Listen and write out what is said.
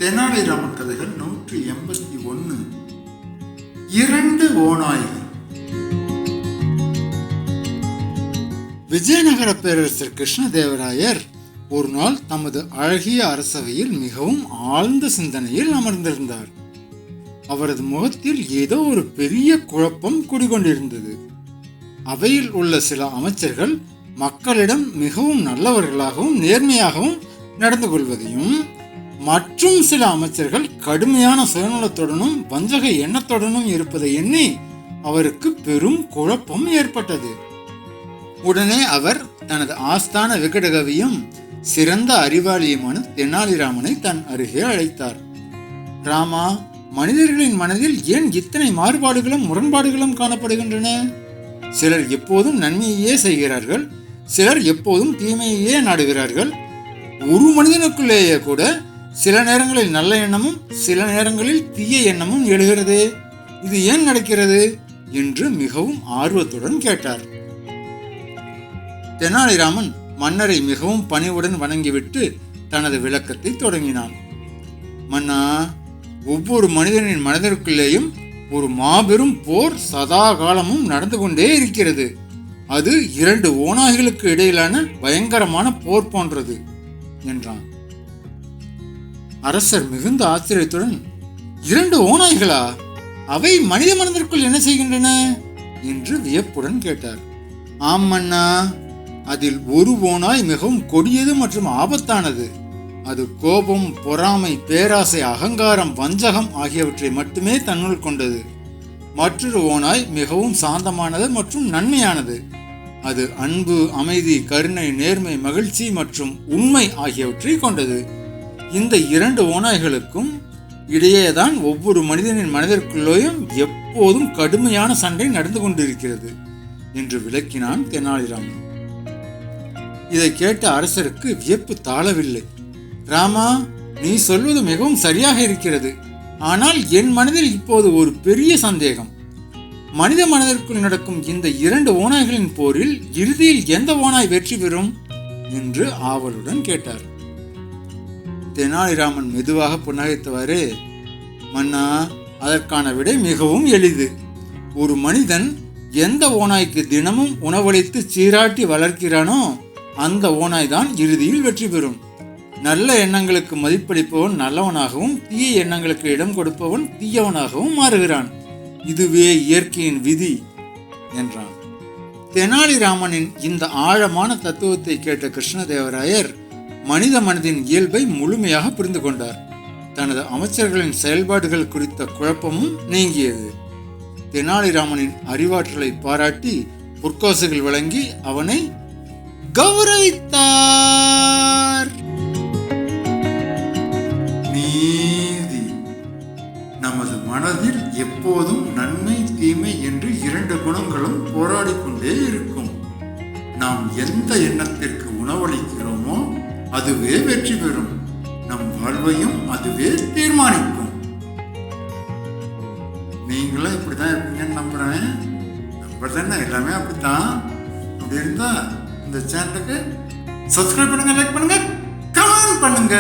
தெனாலிராமன் கதைகள் 181. 2 ஓநாய்கள். விஜயநகர பேரரசர் கிருஷ்ணதேவராயர் ஒரு நாள் தமது அழகிய அரசவையில் மிகவும் ஆழ்ந்த சிந்தனையில் அமர்ந்திருந்தார். அவரது முகத்தில் ஏதோ ஒரு பெரிய குழப்பம் குடிகொண்டிருந்தது. அவையில் உள்ள சில அமைச்சர்கள் மக்களிடம் மிகவும் நல்லவர்களாகவும் நேர்மையாகவும் நடந்து கொள்வதையும், மற்றும் சில அமைச்சர்கள் கடுமையான சுயநலத்துடனும் வஞ்சக எண்ணத்துடனும் இருப்பதை எண்ணி அவருக்கு பெரும் குழப்பம் ஏற்பட்டது. உடனே அவர் தனது ஆஸ்தான விகடகவியும் சிறந்த அறிவாளியுமான தெனாலிராமனை தன் அருகே அழைத்தார். ராமா, மனிதர்களின் மனதில் ஏன் இத்தனை மாறுபாடுகளும் முரண்பாடுகளும் காணப்படுகின்றன? சிலர் எப்போதும் நன்மையே செய்கிறார்கள், சிலர் எப்போதும் தீமையே நாடுகிறார்கள். ஒரு மனிதனுக்குள்ளேயே கூட சில நேரங்களில் நல்ல எண்ணமும் சில நேரங்களில் தீய எண்ணமும் எழுகிறதே, இது ஏன் நடக்கிறது என்று மிகவும் ஆர்வத்துடன் கேட்டார். தெனாலிராமன் மன்னரை மிகவும் பணிவுடன் வணங்கிவிட்டு தனது விளக்கத்தை தொடங்கினான். மன்னா, ஒவ்வொரு மனிதனின் மனதிற்குள்ளேயும் ஒரு மாபெரும் போர் சதா காலமும் நடந்து கொண்டே இருக்கிறது. அது 2 ஓநாய்களுக்கு இடையிலான பயங்கரமான போர் போன்றது என்றான். அரசர் மிகுந்த ஆச்சரியத்துடன், 2 ஓநாய்களா? அவை மனித மனதிற்குள் என்ன செய்கின்றன என்று வியப்புடன் கேட்டார். ஆம் மன்னா, அதில் ஒரு ஓநாய் மிகவும் கொடியது மற்றும் ஆபத்தானது. அது கோபம், பொறாமை, பேராசை, அகங்காரம், வஞ்சகம் ஆகியவற்றை மட்டுமே தன்னுள் கொண்டது. மற்றொரு ஓநாய் மிகவும் சாந்தமானது மற்றும் நன்மையானது. அது அன்பு, அமைதி, கருணை, நேர்மை, மகிழ்ச்சி மற்றும் உண்மை ஆகியவற்றை கொண்டது. இந்த 2 ஓநாய்களுக்கும் இடையேதான் ஒவ்வொரு மனிதனின் மனதிற்குள்ளேயும் எப்போதும் கடுமையான சண்டை நடந்து கொண்டிருக்கிறது என்று விளக்கினான் தெனாலிராமன். இதை கேட்ட அரசருக்கு வியப்பு தாழவில்லை. ராமா, நீ சொல்வது மிகவும் சரியாக இருக்கிறது. ஆனால் என் மனதில் இப்போது ஒரு பெரிய சந்தேகம். மனித மனதிற்குள் நடக்கும் இந்த 2 ஓநாய்களின் போரில் இறுதியில் எந்த ஓநாய் வெற்றி பெறும் என்று ஆவலுடன் கேட்டார். தெனாலிராமன் மெதுவாக புன்னகைத்தவாறு, மன்னா, அதற்கான விடை மிகவும் எளிது. ஒரு மனிதன் எந்த ஓநாய்க்கு தினமும் உணவளித்து சீராட்டி வளர்க்கிறானோ அந்த ஓநாய் தான் இறுதியில் வெற்றி பெறும். நல்ல எண்ணங்களுக்கு மதிப்பளிப்பவன் நல்லவனாகவும் தீய எண்ணங்களுக்கு இடம் கொடுப்பவன் தீயவனாகவும் மாறுகிறான். இதுவே இயற்கையின் விதி என்றான். தெனாலிராமனின் இந்த ஆழமான தத்துவத்தை கேட்ட கிருஷ்ணதேவராயர் மனித மனதின் இயல்பை முழுமையாக புரிந்து கொண்டார். தனது அமைச்சர்களின் செயல்பாடுகள் குறித்த குழப்பமும் நீங்கியது. தெனாலிராமனின் அறிவாற்றலை பாராட்டி பொற்காசுகள் வழங்கி அவனை கௌரவித்தார். நீதி. நமது மனதில் எப்போதும் நன்மை, தீமை என்று 2 குணங்களும் போராடிக்கொண்டே இருக்கும். நாம் எந்த எண்ணத்திற்கு உணவளிக்கிறோமோ அதுவே வெற்றி பெறும். நம் வாழ்வையும் அதுவே தீர்மானிக்கும். நீங்களும் இப்படிதான் இருப்பீங்கன்னு நம்புறேன். நம்புறதுன்னா எல்லாமே அப்படித்தான். அப்படி இருந்தா இந்த சேனலுக்கு சப்ஸ்கிரைப் பண்ணுங்க, லைக் பண்ணுங்க, கமெண்ட் பண்ணுங்க.